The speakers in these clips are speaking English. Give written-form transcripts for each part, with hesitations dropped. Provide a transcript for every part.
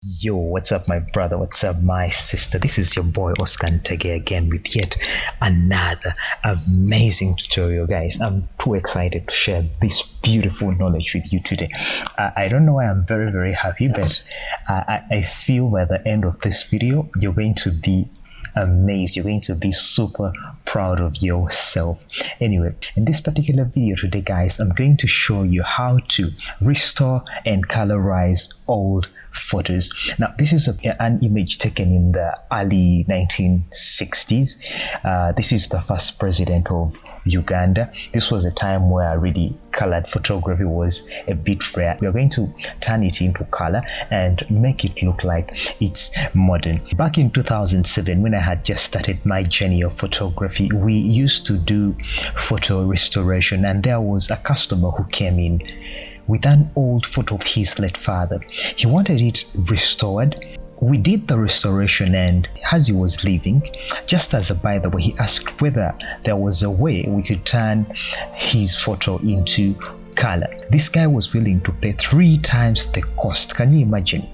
Yo, what's up, my brother? What's up, my sister? This is your boy Oscar Ntege again with yet another amazing tutorial, guys. I'm too excited to share this beautiful knowledge with you today. I don't know why I'm very happy, but I feel by the end of this video, you're going to be amazed. You're going to be super proud of yourself. Anyway, in this particular video today, guys, I'm going to show you how to restore and colorize old photos. Now, this is an image taken in the early 1960s. This is the first president of Uganda. This was a time where really colored photography was a bit rare. We are going to turn it into color and make it look like it's modern. Back in 2007, when I had just started my journey of photography, we used to do photo restoration, and there was a customer who came in with an old photo of his late father. He wanted it restored. We did the restoration, and as he was leaving, just as a by the way, he asked whether there was a way we could turn his photo into color. This guy was willing to pay 3 times the cost. Can you imagine?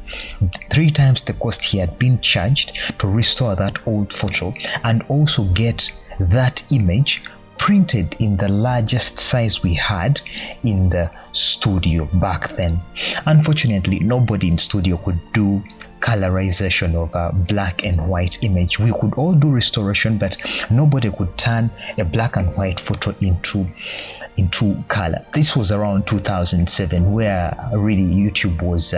3 times the cost he had been charged to restore that old photo and also get that image printed in the largest size we had in the studio back then. Unfortunately, nobody in studio could do colorization of a black and white image. We could all do restoration, but nobody could turn a black and white photo into color. This was around 2007, where really YouTube was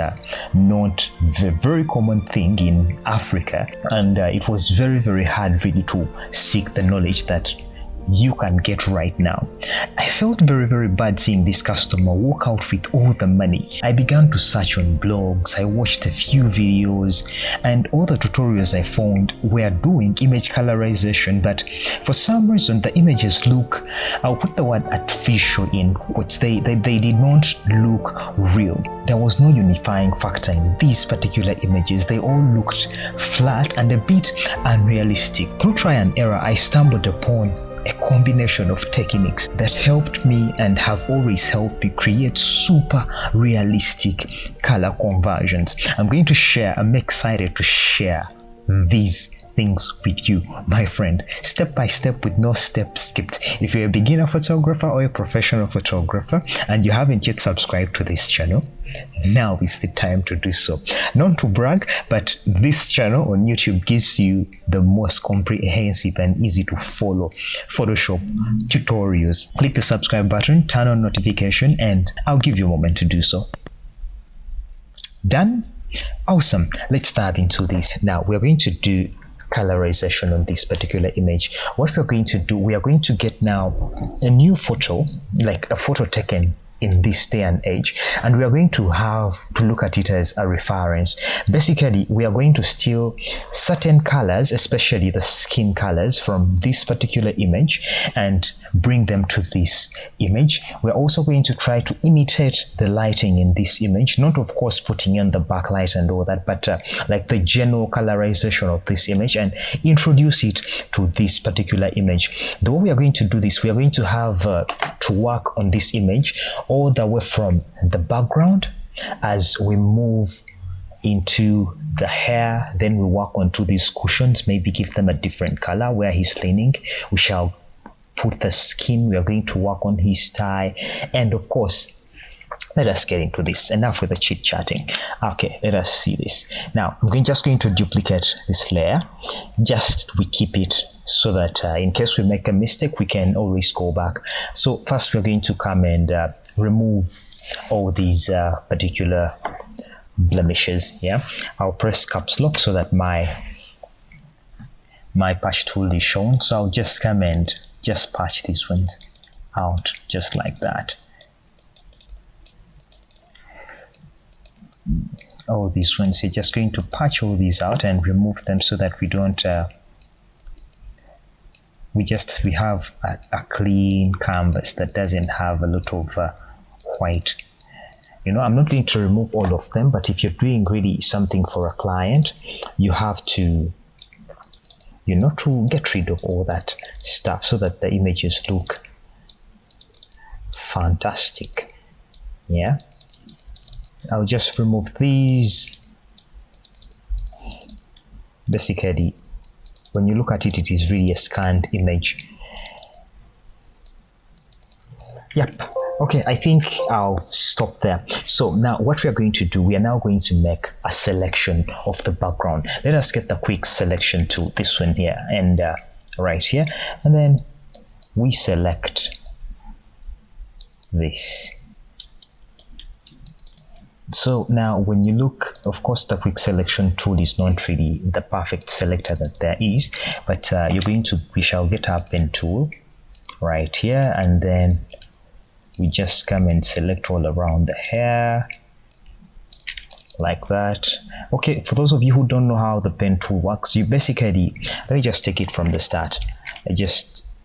not a very common thing in Africa, and it was very hard really to seek the knowledge that you can get right now. I felt very bad seeing this customer walk out with all the money. I began to search on blogs, I watched a few videos, and all the tutorials I found were doing image colorization, but for some reason the images look, I'll put the word artificial in quotes, they did not look real. There was no unifying factor in these particular images. They all looked flat and a bit unrealistic. Through try and error, I stumbled upon a combination of techniques that helped me and have always helped me create super realistic color conversions. I'm excited to share these things with you, my friend, step by step with no steps skipped. If you're a beginner photographer or a professional photographer and you haven't yet subscribed to this channel, now is the time to do so. Not to brag, but this channel on YouTube gives you the most comprehensive and easy to follow Photoshop tutorials. Click the subscribe button, turn on notification, and I'll give you a moment to do so. Done? Awesome. Let's dive into this. Now we're going to do colorization on this particular image. What we're going to do, we are going to get now a new photo, like a photo taken in this day and age, and we are going to have to look at it as a reference. Basically, we are going to steal certain colors, especially the skin colors, from this particular image and bring them to this image. We're also going to try to imitate the lighting in this image, not of course putting in the backlight and all that, but like the general colorization of this image, and introduce it to this particular image. The way we are going to do this, we are going to have to work on this image all the way from the background as we move into the hair. Then we work onto these cushions, maybe give them a different color where he's leaning. We shall put the skin. We are going to work on his tie, and of course, let us get into this. Enough with the chit chatting. Okay, let us see this. Now I'm just going to duplicate this layer. We keep it so that in case we make a mistake, we can always go back. So first we're going to come and remove all these particular blemishes. Yeah, I'll press caps lock so that my patch tool is shown. So I'll just come and just patch these ones out just like that. All these ones, you're just going to patch all these out and remove them so that we don't we have a clean canvas that doesn't have a lot of white. I'm not going to remove all of them, but if you're doing really something for a client, you have to to get rid of all that stuff so that the images look fantastic. Yeah, I'll just remove these basically when you look at it, it is really a scanned image. Yep. Okay, I think I'll stop there. So now what we are going to do, we are now going to make a selection of the background. Let us get the quick selection tool, this one here, and right here, and then we select this. So now when you look, of course, the quick selection tool is not really the perfect selector that there is, but we shall get our pen tool right here, and then we just come and select all around the hair like that. Okay, for those of you who don't know how the pen tool works, you basically, let me just take it from the start.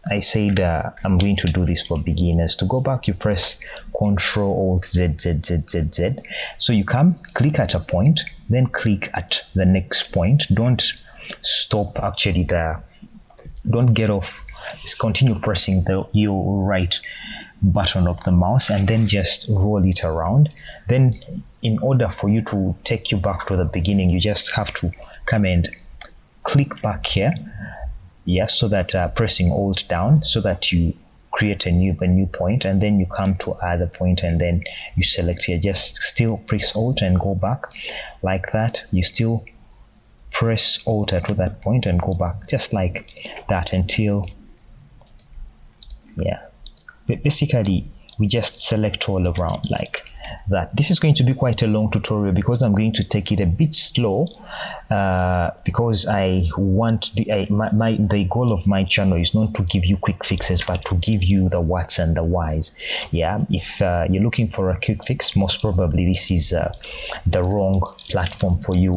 I said I'm going to do this for beginners. To go back, you press Ctrl Alt Z Z Z Z Z. So you come, click at a point, then click at the next point. Don't stop actually there. Don't get off. Just continue pressing your right button of the mouse and then just roll it around. Then in order for you to take you back to the beginning, you just have to come and click back here. Yes, so that pressing Alt down so that you create a new point, and then you come to other point and then you select here. Just still press Alt and go back like that. You still press Alt to that point and go back just like that until, yeah. Basically, we just select all around like that. This is going to be quite a long tutorial because I'm going to take it a bit slow because I want the goal of my channel is not to give you quick fixes, but to give you the whats and the whys. Yeah, if you're looking for a quick fix, most probably this is the wrong platform for you.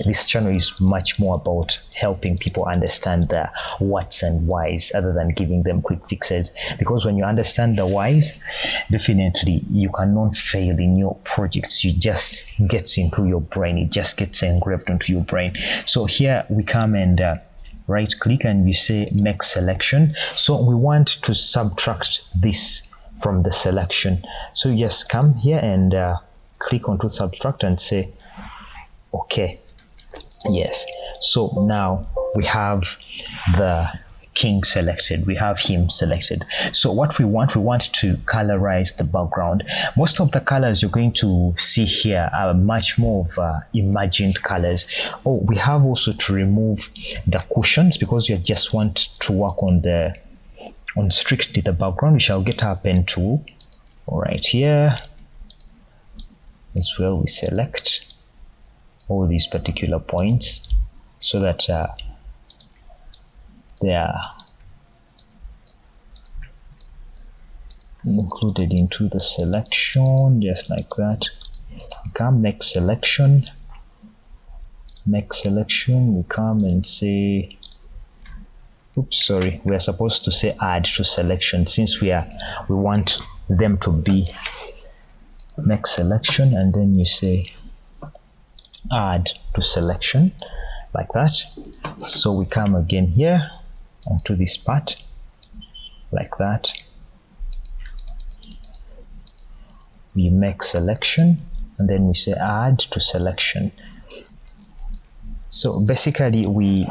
This channel is much more about helping people understand the whats and whys other than giving them quick fixes, because when you understand the whys, definitely you cannot fail in your projects. You just gets into your brain, it just gets engraved into your brain. So here we come and right click and you say make selection. So we want to subtract this from the selection, so you just come here and click onto subtract and say okay. Yes, so now we have the king selected, we have him selected. So what we want to colorize the background. Most of the colors you're going to see here are much more of imagined colors. Oh, we have also to remove the cushions because you just want to work on strictly the background. We shall get our pen tool right here as well. We select all these particular points so that they are included into the selection, just like that. We come make selection, we come and say, oops, sorry, we are supposed to say add to selection since we want them to be make selection, and then you say add to selection like that. So we come again here onto this part like that. We make selection and then we say add to selection. So basically we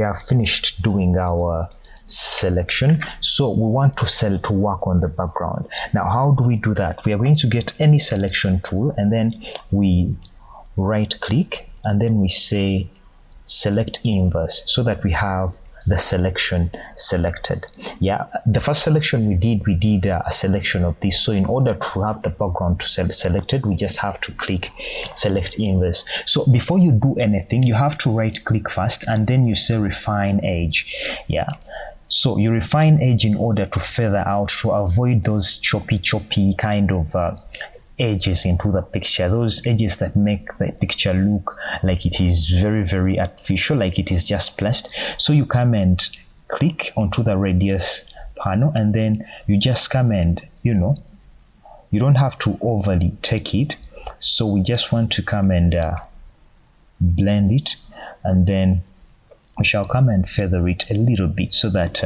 are finished doing our selection. So we want to work on the background. Now how do we do that? We are going to get any selection tool and then we right click and then we say select inverse so that we have the selection selected. Yeah, the first selection we did a selection of this. So in order to have the background to selected, we just have to click select inverse. So before you do anything, you have to right click first and then you say refine edge. Yeah, so you refine edge in order to feather out, to avoid those choppy kind of edges into the picture, those edges that make the picture look like it is very, very artificial, like it is just placed. So you come and click onto the radius panel and then you just come and, you don't have to overly take it. So we just want to come and blend it, and then we shall come and feather it a little bit so that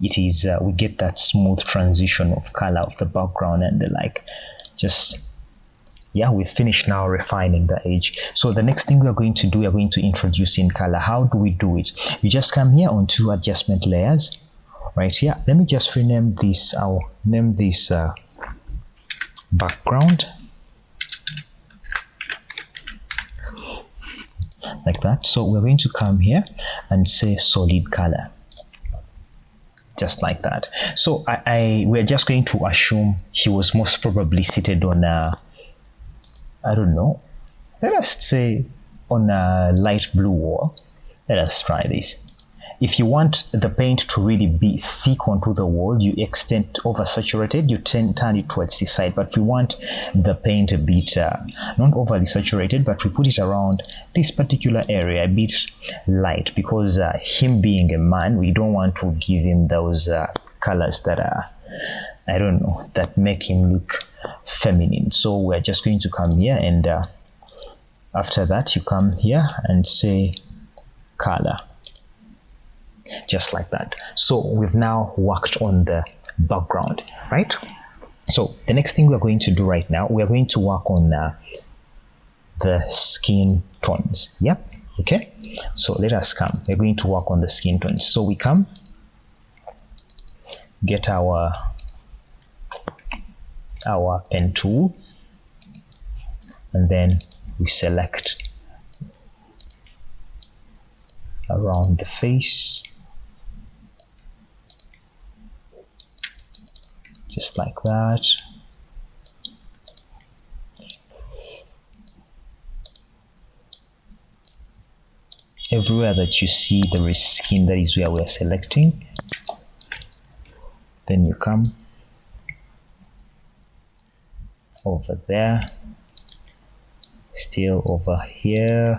we get that smooth transition of color of the background and the like. Just Yeah, we've finished now refining the edge. So the next thing we are going to do, we are going to introduce in color. How do we do it? You just come here onto adjustment layers, right here. Let me just rename this. I'll name this background, like that. So we're going to come here and say solid color, just like that. So we're just going to assume he was most probably seated on a, I don't know, let us say on a light blue wall. Let us try this. If you want the paint to really be thick onto the wall, you extend oversaturated, you turn it towards the side. But we want the paint a bit, not overly saturated, but we put it around this particular area, a bit light, because him being a man, we don't want to give him those colors that are, I don't know, that make him look feminine. So we're just going to come here, and after that you come here and say color, just like that. So we've now worked on the background, right? So the next thing we're going to do right now, we're going to work on the skin tones. Yep. Okay, so let us come. We're going to work on the skin tones. So we come, get our pen tool, and then we select around the face, just like that. Everywhere that you see there is skin, that is where we are selecting. Then you come over there, still over here,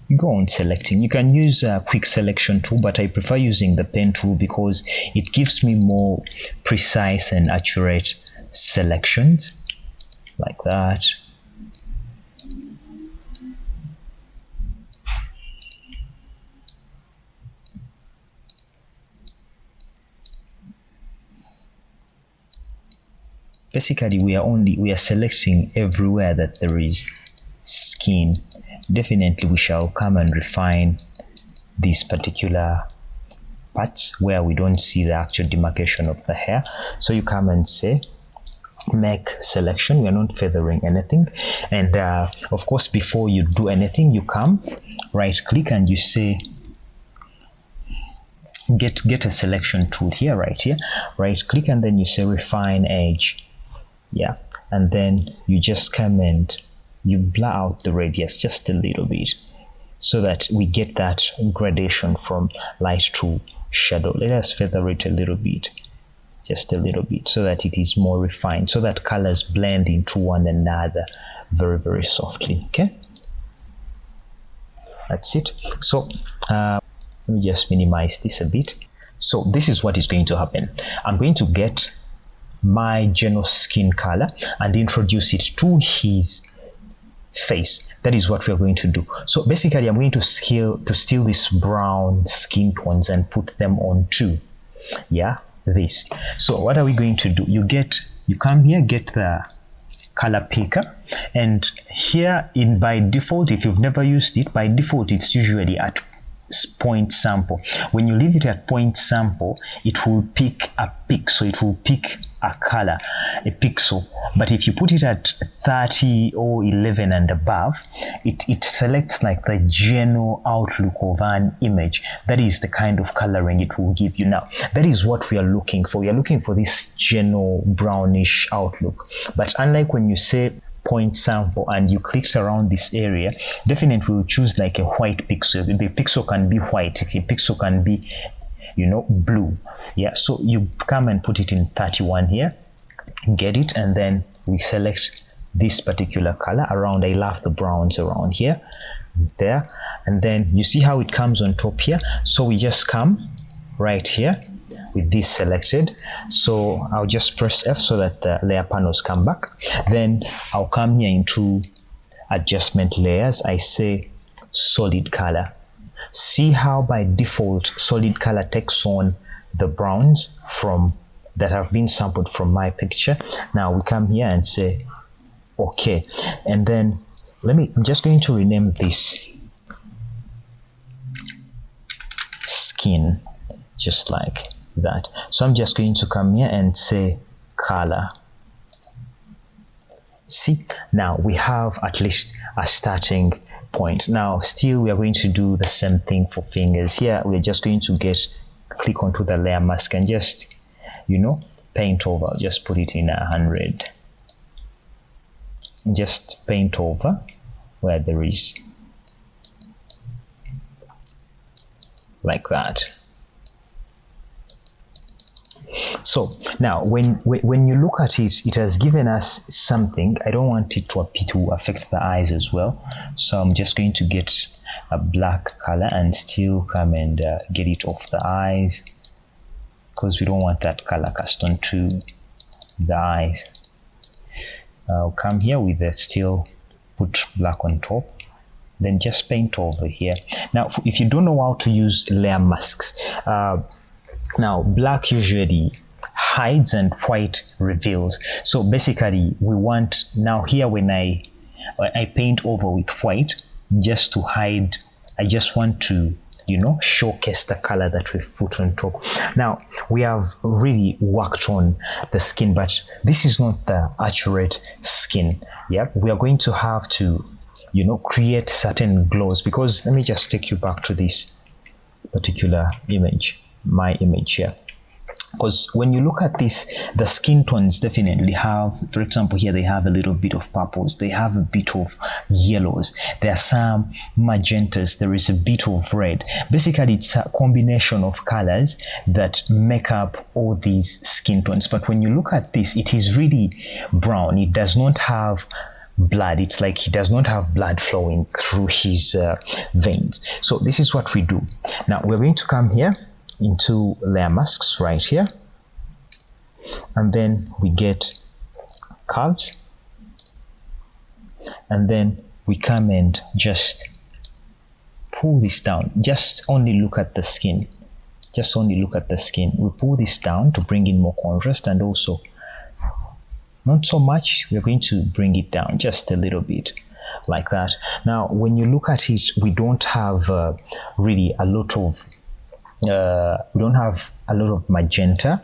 you go on selecting. You can use a quick selection tool, but I prefer using the pen tool because it gives me more precise and accurate selections, like that. Basically, we are selecting everywhere that there is skin. Definitely, we shall come and refine these particular parts where we don't see the actual demarcation of the hair. So you come and say, make selection. We are not feathering anything. And of course, before you do anything, you come, right click, and you say, get a selection tool here, right here, right click, and then you say refine edge. Yeah, and then you just come and you blur out the radius just a little bit so that we get that gradation from light to shadow. Let us feather it a little bit, just a little bit, so that it is more refined, so that colors blend into one another very, very softly. Okay, that's it. So let me just minimize this a bit. So this is what is going to happen. I'm going to get my general skin color and introduce it to his face. That is what we are going to do. So basically, I'm going to steal these brown skin tones and put them onto, yeah, this. So what are we going to do? You come here, get the color picker, and here by default, if you've never used it, by default it's usually at point sample. When you leave it at point sample, it will pick a pixel, it will pick a color, a pixel. But if you put it at 30 or 11 and above, it selects like the general outlook of an image. That is the kind of coloring it will give you. Now, that is what we are looking for. We are looking for this general brownish outlook. But unlike when you say point sample and you clicked around this area, definitely we'll choose like a white pixel. The pixel can be white, a pixel can be, blue. Yeah, so you come and put it in 31 here, get it, and then we select this particular color around. I love the browns around here, there, and then you see how it comes on top here. So we just come right here with this selected. So I'll just press F so that the layer panels come back. Then I'll come here into adjustment layers. I say solid color. See how by default solid color takes on the browns from that have been sampled from my picture. Now we come here and say okay. And then I'm just going to rename this skin, just like that. So I'm just going to come here and say color. See, now we have at least a starting point. Now still we are going to do the same thing for fingers. Here we're just going to click onto the layer mask and just, paint over. Just put it in 100. Just paint over where there is, like that. So now when you look at it, it has given us something. I don't want it to affect the eyes as well, so I'm just going to get a black color and still come and get it off the eyes, because we don't want that color cast onto the eyes. I'll come here with the still, put black on top, then just paint over here. Now if you don't know how to use layer masks, now black usually hides and white reveals. So basically we want, now here when I paint over with white just to hide, I just want to showcase the color that we've put on top. Now we have really worked on the skin, but this is not the accurate skin. Yeah, we are going to have to create certain glows, because let me just take you back to this particular image, my image here. Because when you look at this, the skin tones definitely have, for example, here they have a little bit of purples, they have a bit of yellows, there are some magentas, there is a bit of red. Basically, it's a combination of colors that make up all these skin tones. But when you look at this, it is really brown. It does not have blood. It's like he does not have blood flowing through his veins. So this is what we do. Now we're going to come here into layer masks right here, and then we get curves, and then we come and just pull this down. Just only look at the skin, just only look at the skin. We pull this down to bring in more contrast, and also not so much, we're going to bring it down just a little bit, like that. Now when you look at it, we don't have really a lot of we don't have a lot of magenta.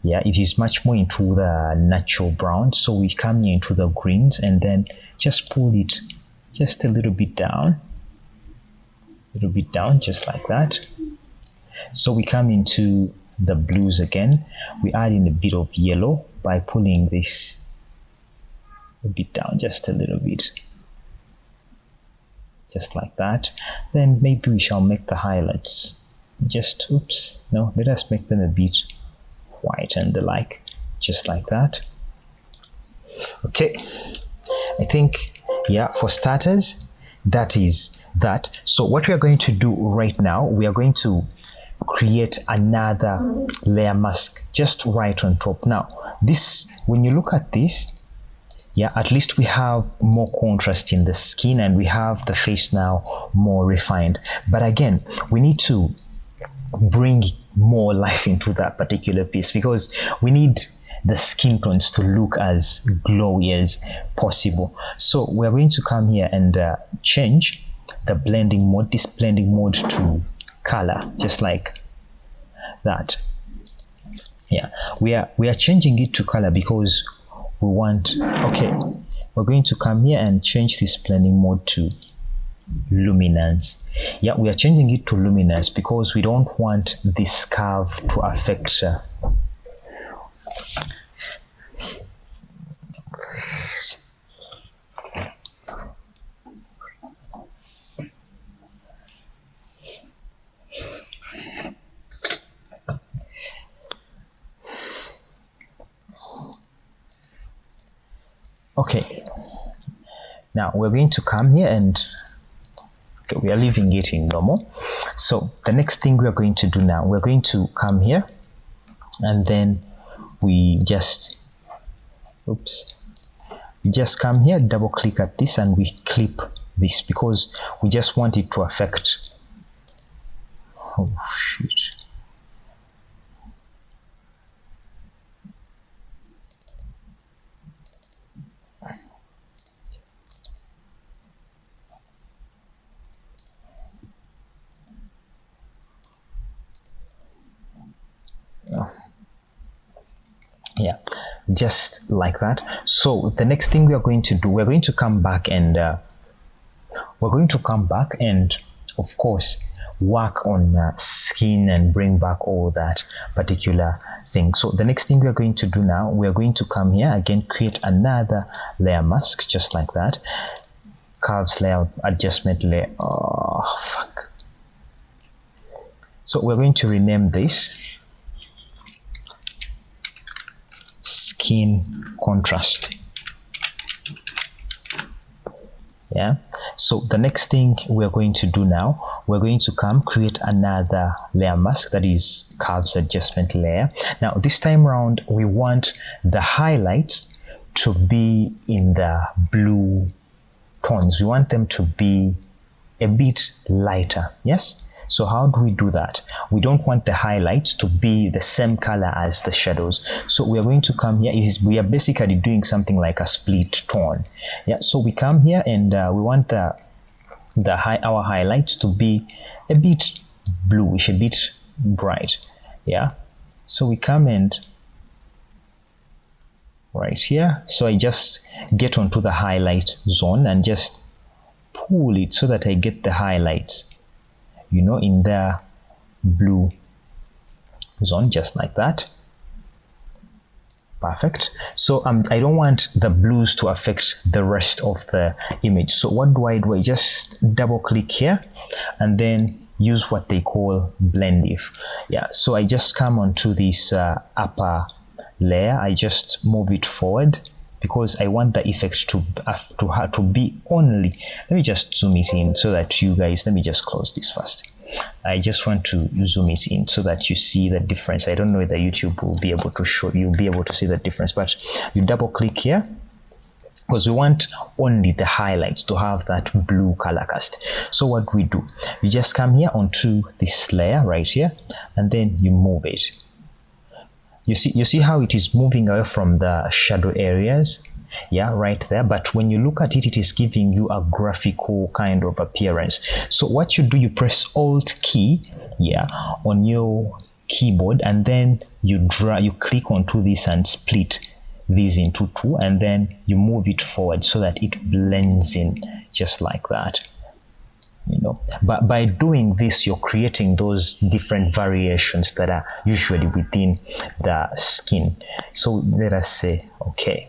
Yeah, it is much more into the natural brown. So we come here into the greens and then just pull it just a little bit down, just like that. So we come into the blues again. We add in a bit of yellow by pulling this a bit down, just a little bit, just like that. Then maybe we shall make the highlights just, let us make them a bit white and the like, just like that. Okay, I think, yeah, for starters, that is that. So what we are going to do right now, we are going to create another layer mask just right on top. Now this, when you look at this, yeah, at least we have more contrast in the skin and we have the face now more refined. But again, we need to bring more life into that particular piece, because we need the skin tones to look as glowy as possible. So we're going to come here and change the blending mode, this blending mode to color, just like that. Yeah, we are changing it to color because we want, okay, we're going to come here and change this blending mode to luminance. Yeah, we are changing it to luminance because we don't want this curve to affect okay, now we're going to come here and we are leaving it in normal. So the next thing we are going to do now, we're going to come here and then we just come here, double click at this and we clip this because we just want it to affect, oh shit, just like that. So the next thing we are going to do, we're going to come back and of course work on skin and bring back all that particular thing. So the next thing we're going to do now, we're going to come here again, create another layer mask just like that. Curves layer, adjustment layer. Oh fuck. So we're going to rename this skin contrast. Yeah, so the next thing we're going to do now, we're going to come create another layer mask, that is curves adjustment layer. Now this time around we want the highlights to be in the blue tones. We want them to be a bit lighter. Yes, so how do we do that? We don't want the highlights to be the same color as the shadows, so we are going to come here. We are basically doing something like a split tone. Yeah, so we come here and we want our highlights to be a bit bluish, a bit bright. Yeah, so we come and right here, so I just get onto the highlight zone and just pull it so that I get the highlights, you know, in the blue zone, just like that. Perfect. So I don't want the blues to affect the rest of the image. So what do? I just double click here and then use what they call blend if. Yeah, so I just come onto this upper layer, I just move it forward because I want the effects to be only. Let me just zoom it in so that you guys, let me just close this first. I just want to zoom it in so that you see the difference. I don't know whether YouTube will be able to show, you'll be able to see the difference, but you double click here because we want only the highlights to have that blue color cast. So what we do, you just come here onto this layer right here and then you move it. You see how it is moving away from the shadow areas, yeah, right there. But when you look at it, it is giving you a graphical kind of appearance. So what you do, you press Alt key, yeah, on your keyboard, and then you click onto this and split these into two, and then you move it forward so that it blends in just like that. You know, but by doing this, you're creating those different variations that are usually within the skin. So let us say, okay,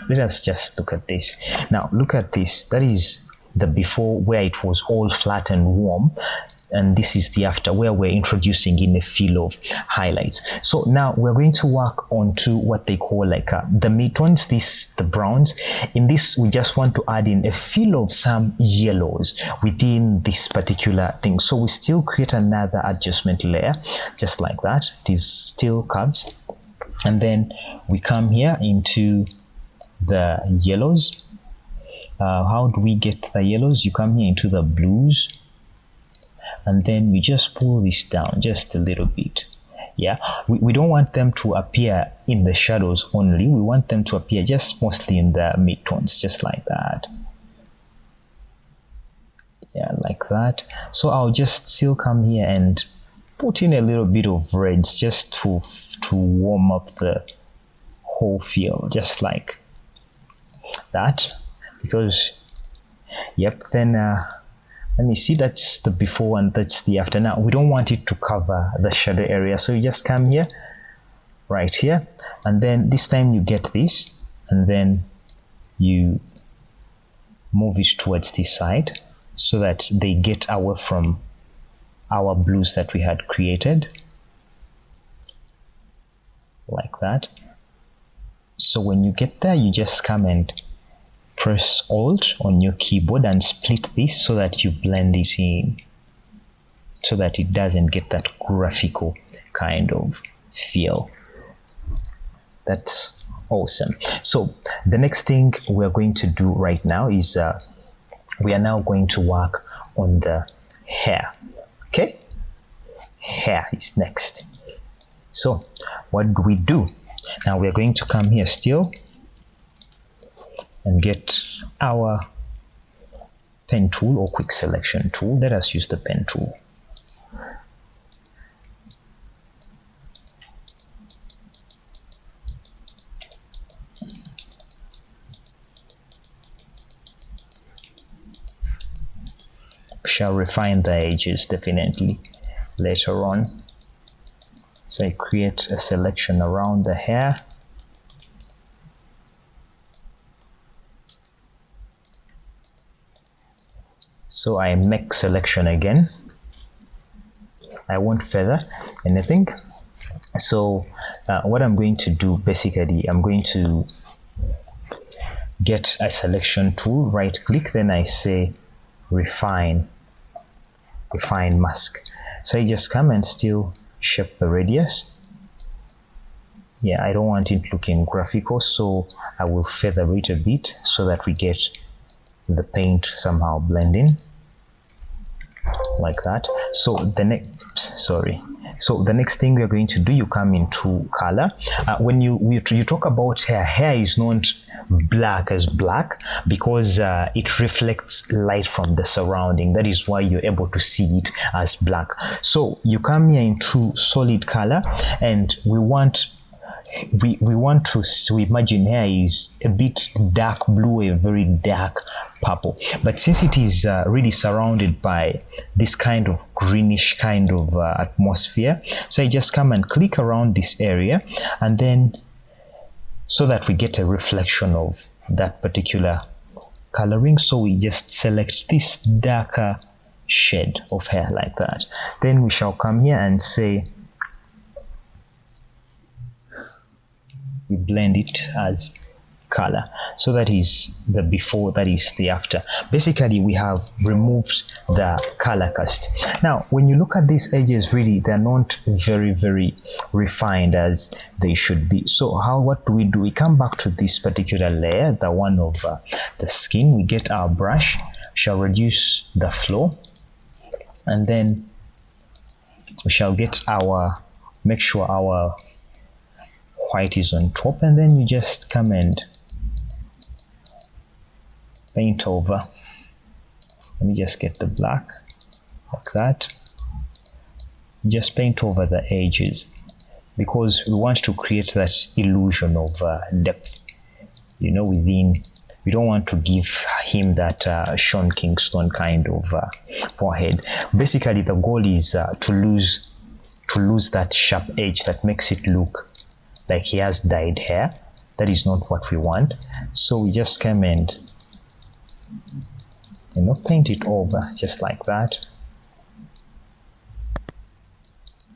let us just look at this. Now look at this. That is the before, where it was all flat and warm, and this is the after, where we're introducing in a feel of highlights. So now we're going to work onto what they call like the midtones, the browns. In this, we just want to add in a feel of some yellows within this particular thing. So we still create another adjustment layer just like that. It is still curves, and then we come here into the yellows. How do we get the yellows? You come here into the blues, and then we just pull this down just a little bit. Yeah, we don't want them to appear in the shadows only. We want them to appear just mostly in the midtones, just like that. Yeah, like that. So I'll just still come here and put in a little bit of reds just to warm up the whole feel, just like that. Because, yep, then let me see, that's the before and that's the after. Now we don't want it to cover the shadow area, so you just come here, right here, and then this time you get this, and then you move it towards this side so that they get away from our blues that we had created, like that. So when you get there, you just come and press Alt on your keyboard and split this so that you blend it in, so that it doesn't get that graphical kind of feel. That's awesome. So the next thing we're going to do right now is we are now going to work on the hair. Okay, hair is next. So what do we do? Now we're going to come here still and get our pen tool or quick selection tool. Let us use the pen tool. shall refine the edges definitely later on. So I create a selection around the hair. So I make selection again. I won't feather anything. So what I'm going to do, basically, I'm going to get a selection tool, right click, then I say refine mask. So I just come and still shape the radius. Yeah, I don't want it looking graphical, so I will feather it a bit so that we get the paint somehow blending like that. So the next thing we're going to do, you come into color. When you talk about hair is not black as black because it reflects light from the surrounding. That is why you're able to see it as black. So you come here into solid color, and we want to imagine hair is a bit dark blue, a very dark purple, but since it is really surrounded by this kind of greenish kind of atmosphere, so I just come and click around this area, and then so that we get a reflection of that particular coloring, so we just select this darker shade of hair like that. Then we shall come here and say we blend it as color. So that is the before, that is the after. Basically, we have removed the color cast. Now, when you look at these edges, really, they're not very, very refined as they should be. So what do? We come back to this particular layer, the one of the skin. We get our brush, shall reduce the flow, and then we shall get make sure our white is on top, and then you just come and paint over. Let me just get the black like that. Just paint over the edges because we want to create that illusion of depth, within. We don't want to give him that Sean Kingston kind of forehead. Basically, the goal is to lose that sharp edge that makes it look like he has dyed hair. That is not what we want. So we just come and paint it over just like that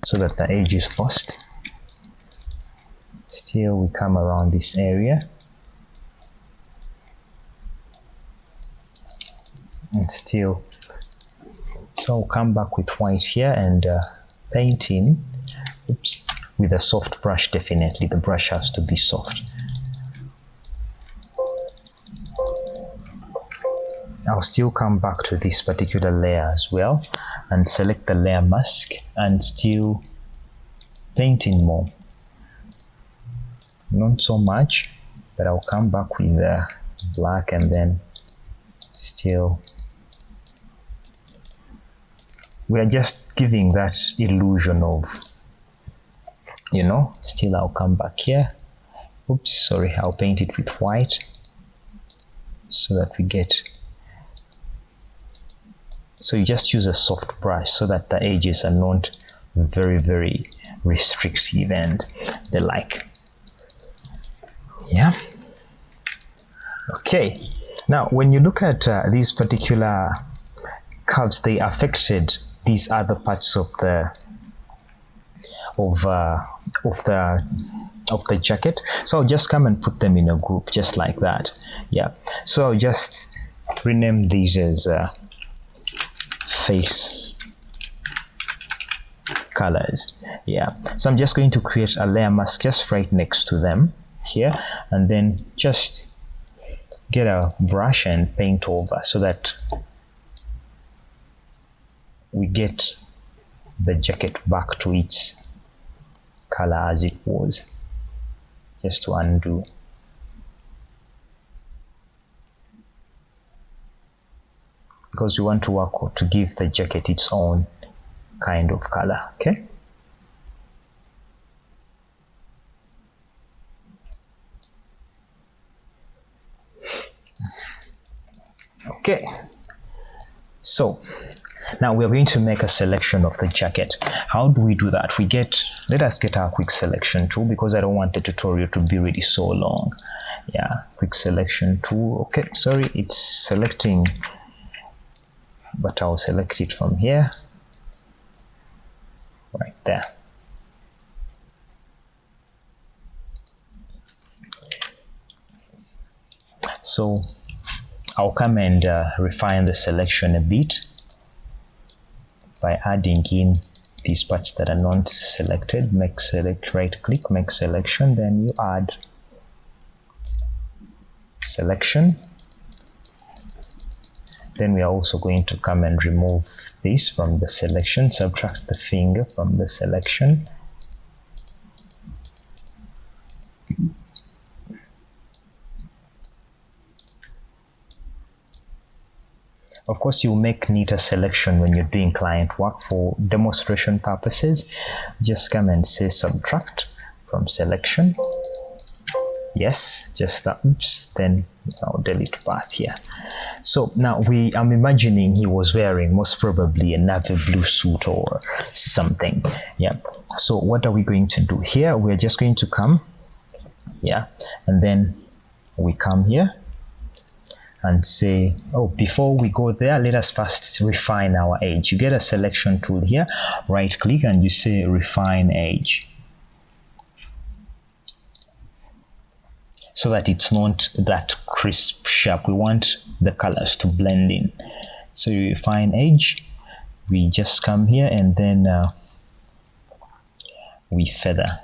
so that the edge is lost. Still we come around this area and still, so we'll come back with white here and paint in with a soft brush. Definitely the brush has to be soft. I'll still come back to this particular layer as well and select the layer mask and still paint in more. Not so much, but I'll come back with the black and then still. We are just giving that illusion of, still I'll come back here. Oops, sorry, I'll paint it with white so that we get. So you just use a soft brush so that the edges are not very, very restrictive and the like. Yeah. Okay. Now, when you look at these particular curves, they affected these other parts of the jacket. So I'll just come and put them in a group just like that. Yeah. So I'll just rename these as face colors. Yeah, so I'm just going to create a layer mask just right next to them here, and then just get a brush and paint over so that we get the jacket back to its color as it was, just to undo. Because we want to work to give the jacket its own kind of color. Okay. Okay. So Now we're going to make a selection of the jacket. How do we do that? Let us get our quick selection tool, because I don't want the tutorial to be really so long. Yeah, quick selection tool. Okay, sorry, it's selecting, but I'll select it from here, right there. So I'll come and refine the selection a bit by adding in these parts that are not selected. Make select, right click, make selection, then you add selection. Then we are also going to come and remove this from the selection, subtract the finger from the selection. Of course, you make neater selection when you're doing client work. For demonstration purposes, just come and say subtract from selection. Yes, just that. Oops, then I'll delete path here. So now I'm imagining he was wearing most probably a navy blue suit or something. Yeah. So what are we going to do here? We're just going to come, yeah, and then we come here and say, oh, before we go there, let us first refine our edge. You get a selection tool here, right click, and you say refine edge, so that it's not that crisp sharp. We want the colors to blend in. So you refine edge, we just come here and then we feather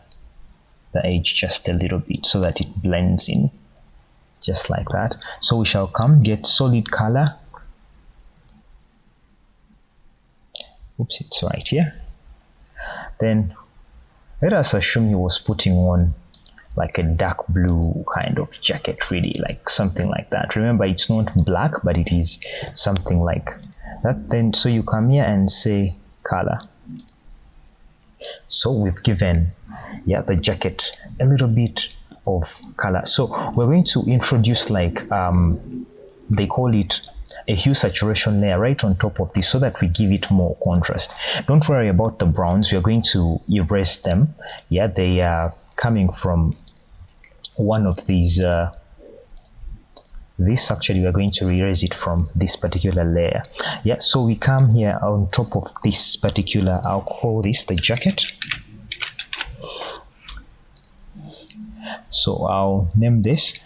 the edge just a little bit so that it blends in, just like that. So we shall come get solid color. Oops, it's right here. Then let us assume he was putting on like a dark blue kind of jacket, really, like something like that. Remember, it's not black, but it is something like that. Then so you come here and say color. So we've given, yeah, the jacket a little bit of color. So we're going to introduce, like they call it a hue saturation layer right on top of this, so that we give it more contrast. Don't worry about the browns, we are going to erase them. Yeah, they are coming from one of these this actually we are going to erase it from this particular layer. Yeah, so we come here on top of this particular, I'll call this the jacket. So I'll name this.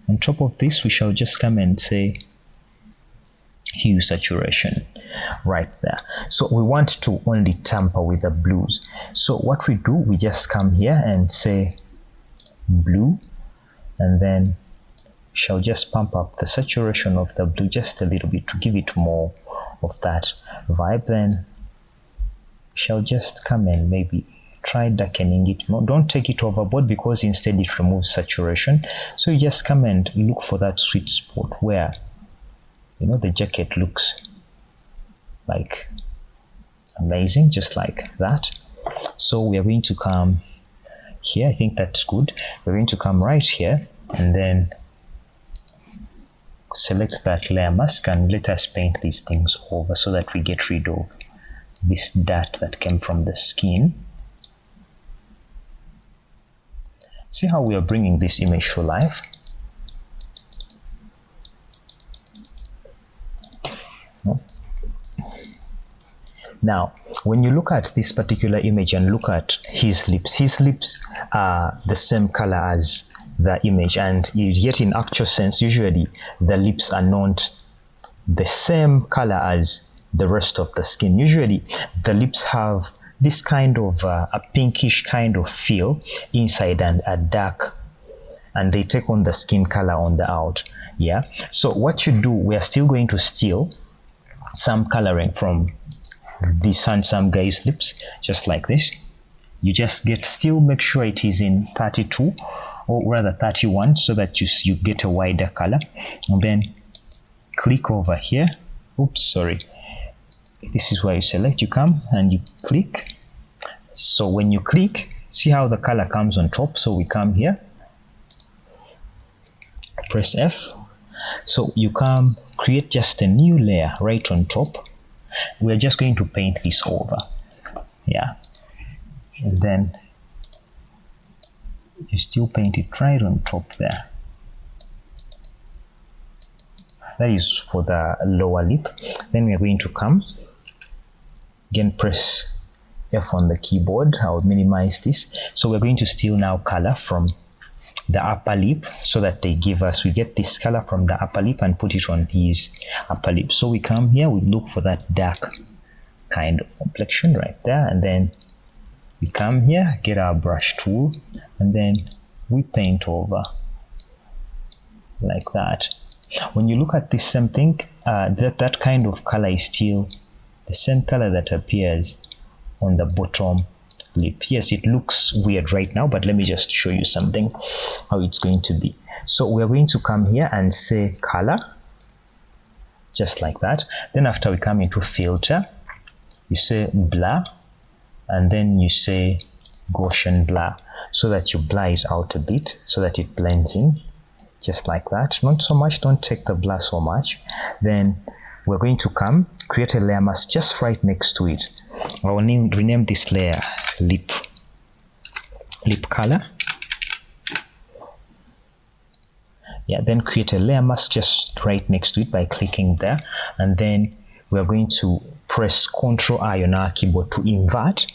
On top of this, we shall just come and say hue saturation right there. So we want to only tamper with the blues. So what we do, we just come here and say blue, and then shall just pump up the saturation of the blue just a little bit to give it more of that vibe. Then shall just come and maybe try darkening it more. Don't take it overboard, because instead it removes saturation. So you just come and look for that sweet spot where, you know, the jacket looks like amazing, just like that. So we are going to come here. I think that's good. We're going to come right here and then select that layer mask, and let us paint these things over so that we get rid of this dirt that came from the skin. See how we are bringing this image to life? Now, when you look at this particular image and look at his lips are the same color as the image, and yet in actual sense, usually the lips are not the same color as the rest of the skin. Usually the lips have this kind of a pinkish kind of feel inside and a dark, and they take on the skin color on the out. Yeah, so what you do, we are still going to steal some coloring from this handsome guy's lips, just like this. You just still make sure it is in 32 or rather 31, so that you get a wider color, and then click over here. Oops, sorry. This is where you select, you come and you click. So when you click, see how the color comes on top. So we come here, press F. So you come create just a new layer right on top. We're just going to paint this over. Yeah. And then you still paint it right on top there. That is for the lower lip. Then we are going to come, again press F on the keyboard. I'll minimize this. So we're going to steal now color from the upper lip so that they give us, we get this color from the upper lip and put it on his upper lip. So we come here, we look for that dark kind of complexion right there, and then we come here, get our brush tool, and then we paint over like that. When you look at this same thing, that kind of color is still the same color that appears on the bottom lip. Yes, it looks weird right now, but let me just show you something, how it's going to be. So we're going to come here and say color, just like that. Then after we come into filter, you say blur, and then you say Gaussian blur, so that you blur it out a bit, so that it blends in, just like that. Not so much, don't take the blur so much. Then we're going to come, create a layer mask just right next to it. I will rename this layer lip color. Yeah, then create a layer mask just right next to it by clicking there, and then we're going to press Ctrl I on our keyboard to invert.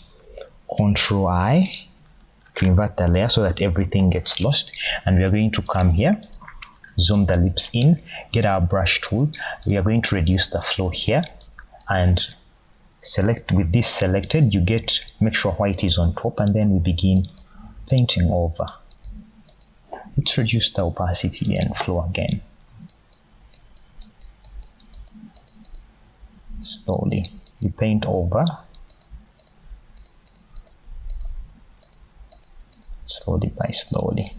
Ctrl I to invert the layer so that everything gets lost, and we are going to come here, zoom the lips in, get our brush tool. We are going to reduce the flow here and select. With this selected, you get, make sure white is on top, and then we begin painting over. Let's reduce the opacity and flow again. Slowly, we paint over. Slowly by slowly.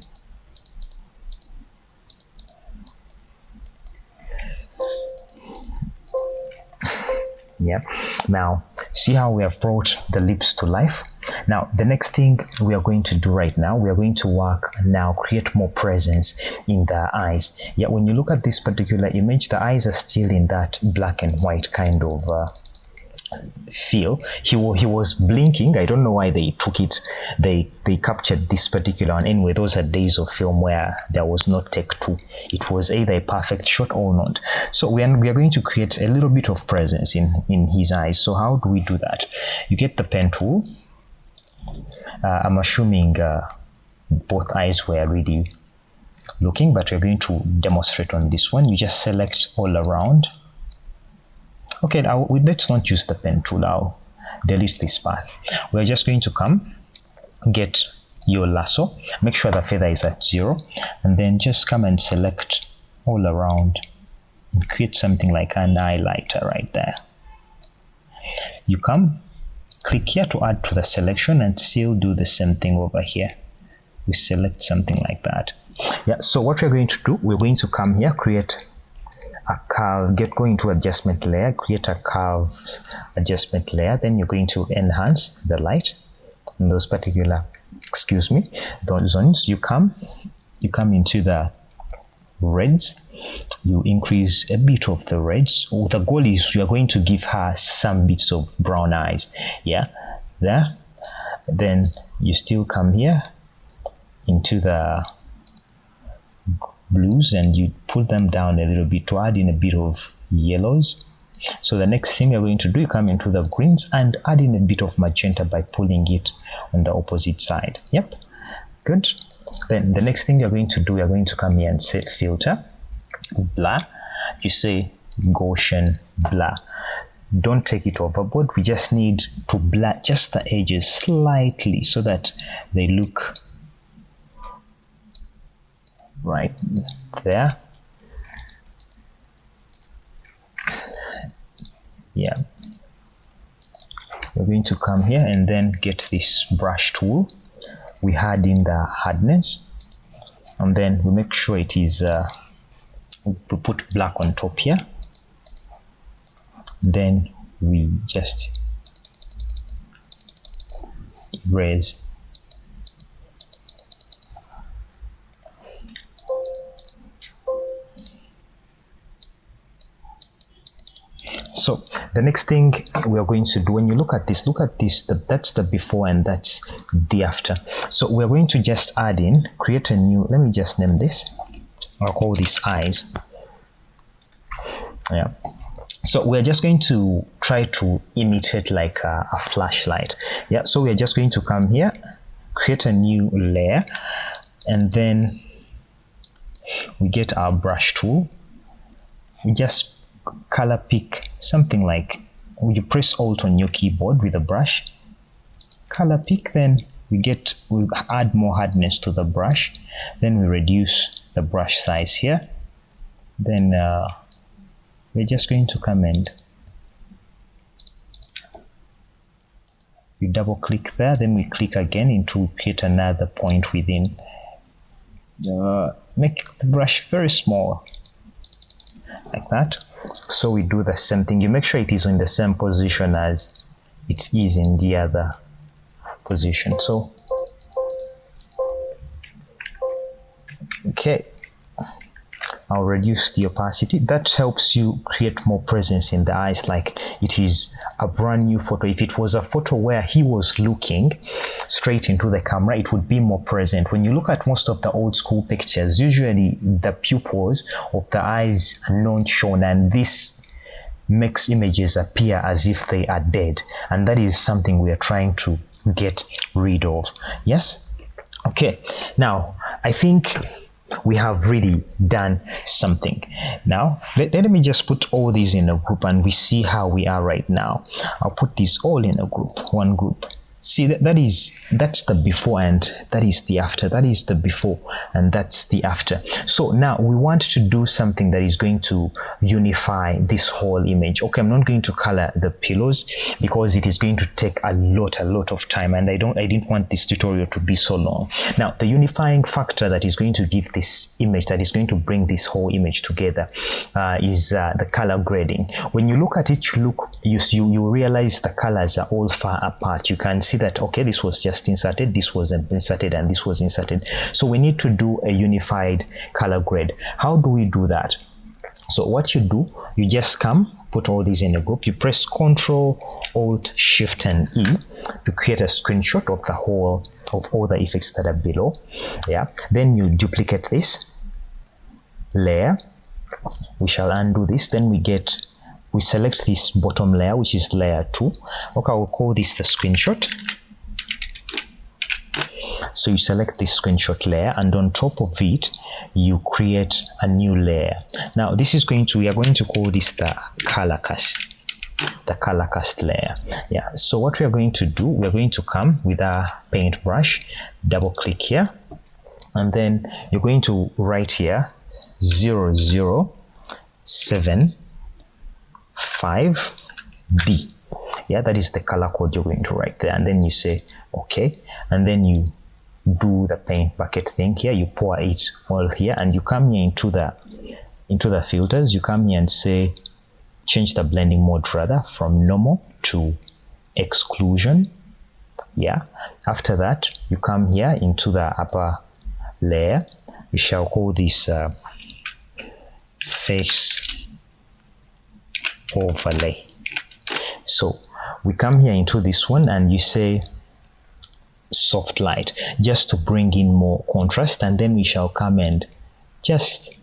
Yeah. Now, see how we have brought the lips to life? Now, the next thing we are going to do right now, we are going to work now, create more presence in the eyes. Yeah, when you look at this particular image, the eyes are still in that black and white kind of feel. He was blinking. I don't know why they took it. They captured this particular one. Anyway, those are days of film where there was no take two. It was either a perfect shot or not. So we are going to create a little bit of presence in his eyes. So how do we do that? You get the pen tool. I'm assuming both eyes were already looking, but we're going to demonstrate on this one. You just select all around. Okay, now let's not use the pen tool. I'll delete this path. We're just going to come, get your lasso, make sure the feather is at 0, and then just come and select all around and create something like an highlighter right there. You come, click here to add to the selection, and still do the same thing over here. We select something like that. Yeah, so what we're going to do, we're going to come here, create a curve, go into adjustment layer, create a curves adjustment layer. Then you're going to enhance the light in those particular, those zones. You come into the reds, you increase a bit of the reds. The goal is you are going to give her some bits of brown eyes. Yeah, there. Then you still come here into the blues and you pull them down a little bit to add in a bit of yellows. So the next thing you're going to do, you come into the greens and add in a bit of magenta by pulling it on the opposite side. Yep, good. Then the next thing you're going to do, you're going to come here and set filter, blur. You say Gaussian blur. Don't take it overboard. We just need to blur just the edges slightly so that they look right there. Yeah, we're going to come here and then get this brush tool. We add in the hardness, and then we make sure it is we put black on top here. Then we just erase. So the next thing we are going to do, when you look at this, that's the before and that's the after. So we're going to just add in, create a new, let me just name this, I'll call this eyes. Yeah. So we're just going to try to imitate like a flashlight. Yeah. So we're just going to come here, create a new layer, and then we get our brush tool. We just color pick something like, you press Alt on your keyboard with a brush, color pick, then we add more hardness to the brush, then we reduce the brush size here, then we're just going to come and we double click there, then we click again to create another point within. Make the brush very small, like that. So we do the same thing. You make sure it is in the same position as it is in the other position. So, okay. I'll reduce the opacity. That helps you create more presence in the eyes, like it is a brand new photo. If it was a photo where he was looking straight into the camera, it would be more present. When you look at most of the old school pictures, usually the pupils of the eyes are not shown, and this makes images appear as if they are dead. And that is something we are trying to get rid of. Yes? Okay. Now, I think we have really done something. Now, let me just put all these in a group and we see how we are right now. I'll put these all in a group, one group. See, that's the before and that is the after. That is the before and that's the after. So now we want to do something that is going to unify this whole image. Okay, I'm not going to color the pillows because it is going to take a lot of time, and I didn't want this tutorial to be so long. Now, the unifying factor that is going to give this image, that is going to bring this whole image together, is the color grading. When you look at each look, you realize the colors are all far apart. You can see that, okay, this was just inserted, this wasn't inserted, and this was inserted. So we need to do a unified color grade. How do we do that? So what you do, you just come, put all these in a group, you press Ctrl, Alt, Shift, and E to create a screenshot of the whole of all the effects that are below. Yeah. Then you duplicate this layer. We shall undo this. Then we select this bottom layer, which is layer 2. Okay, I will call this the screenshot. So you select this screenshot layer, and on top of it, you create a new layer. Now, we are going to call this the color cast. The color cast layer. Yeah. So what we are going to do, we're going to come with our paintbrush, double click here, and then you're going to write here 007.5D. Yeah, that is the color code you're going to write there, and then you say okay, and then you do the paint bucket thing here. You pour it all here, and you come here into the filters. You come here and say change the blending mode rather from normal to exclusion. Yeah. After that, you come here into the upper layer. We shall call this face overlay. So we come here into this one and you say soft light, just to bring in more contrast, and then we shall come and just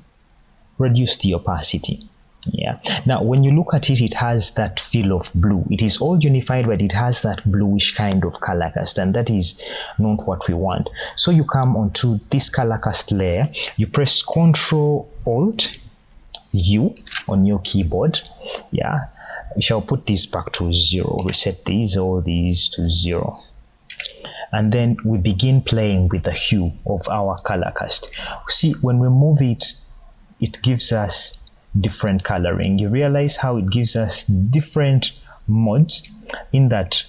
reduce the opacity. Yeah. Now, when you look at it, it has that feel of blue. It is all unified, but it has that bluish kind of color cast, and that is not what we want. So you come onto this color cast layer, you press Ctrl Alt U on your keyboard. Yeah. We shall put this back to 0, reset all these to 0. And then we begin playing with the hue of our color cast. See, when we move it, it gives us different coloring. You realize how it gives us different modes, in that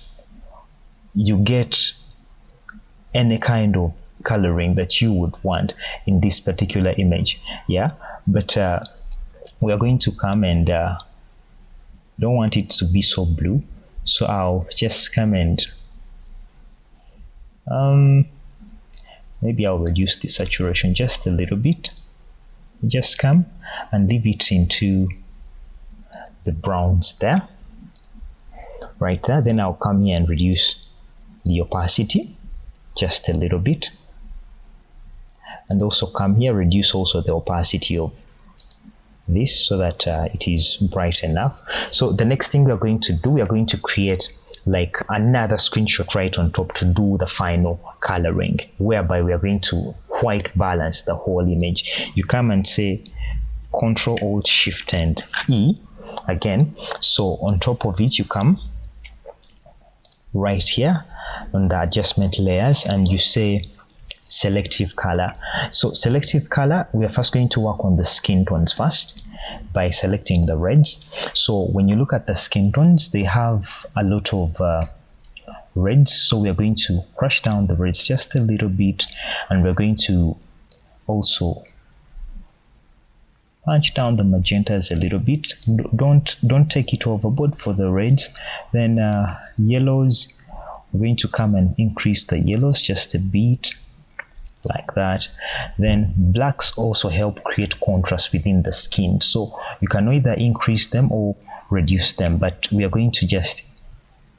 you get any kind of coloring that you would want in this particular image. Yeah, but we are going to come and don't want it to be so blue, so I'll just come and maybe I'll reduce the saturation just a little bit. Just come and leave it into the browns there. right there. Then I'll come here and reduce the opacity just a little bit, and also come here, reduce also the opacity of this so that it is bright enough. So the next thing we're going to do, we are going to create like another screenshot right on top to do the final coloring, whereby we are going to white balance the whole image. You come and say Control Alt Shift and E again. So on top of it, you come right here on the adjustment layers and you say selective color. So selective color, we are first going to work on the skin tones first by selecting the reds. So when you look at the skin tones, they have a lot of reds, so we are going to crush down the reds just a little bit, and we're going to also punch down the magentas a little bit. Don't take it overboard for the reds. Then yellows, we're going to come and increase the yellows just a bit, like that. Then blacks also help create contrast within the skin, so you can either increase them or reduce them, but we are going to just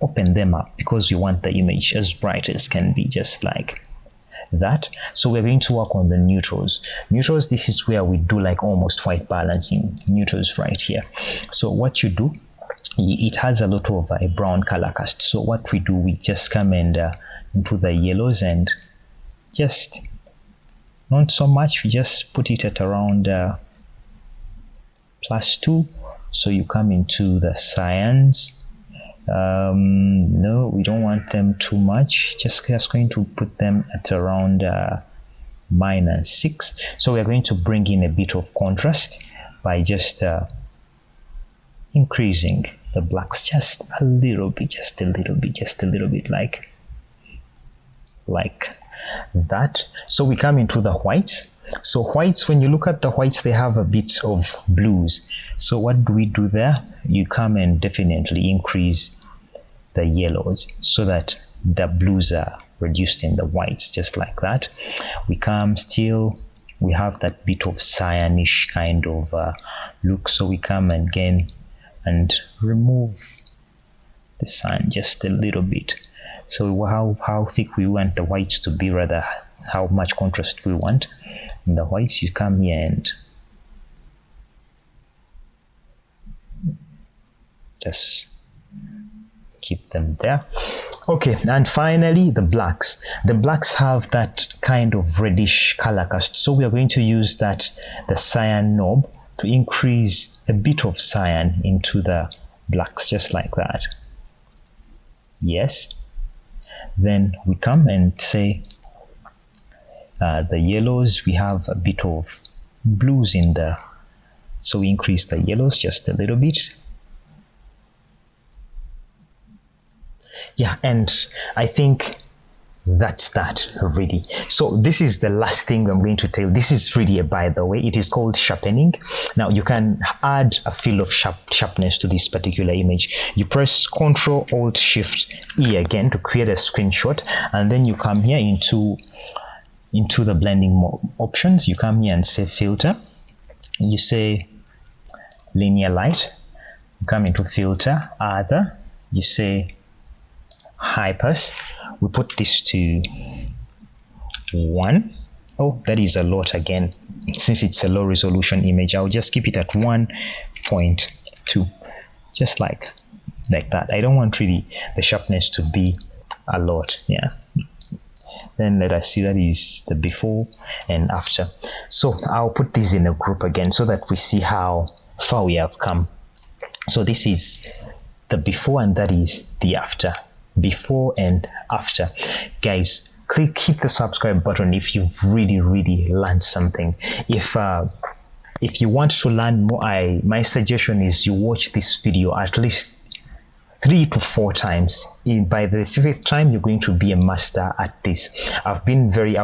open them up because we want the image as bright as can be, just like that. So we're going to work on the neutrals. Neutrals, this is where we do like almost white balancing. Neutrals right here. So what you do, it has a lot of a brown color cast, so what we do, we just come and into the yellows and just not so much, we just put it at around +2. So you come into the cyans. No, we don't want them too much, just going to put them at around -6. So we're going to bring in a bit of contrast by just increasing the blacks just a little bit, just a little bit, like that. So we come into the whites. So whites, when you look at the whites, they have a bit of blues. So what do we do there? You come and definitely increase the yellows so that the blues are reduced in the whites, just like that. We come still, we have that bit of cyanish kind of look. So we come again and remove the cyan just a little bit. So how thick we want the whites to be, rather how much contrast we want in the whites. You come here and just keep them there. Okay, and finally the blacks. The blacks have that kind of reddish color cast, so we are going to use the cyan knob to increase a bit of cyan into the blacks, just like that. Yes. Then we come and say the yellows, we have a bit of blues in there, so we increase the yellows just a little bit. Yeah, and I think that's that already. So this is the last thing I'm going to tell. This is really, by the way, it is called sharpening. Now you can add a feel of sharpness to this particular image. You press Ctrl Alt Shift E again to create a screenshot, and then you come here into the blending options. You come here and say filter. You say linear light. You come into filter, other. You say high pass. We put this to 1. Oh, that is a lot again. Since it's a low resolution image, I'll just keep it at 1.2, just like that. I don't want really the sharpness to be a lot. Yeah. Then let us see, that is the before and after. So I'll put this in a group again so that we see how far we have come. So this is the before and that is the after. Before and after. Guys, hit the subscribe button if you've really learned something. If you want to learn more, my suggestion is you watch this video at least 3 to 4 times. By the 5th time, you're going to be a master at this. I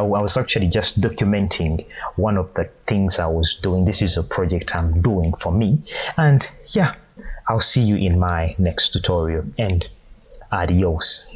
was actually just documenting one of the things I was doing. This is a project I'm doing for me. And yeah, I'll see you in my next tutorial, and adios.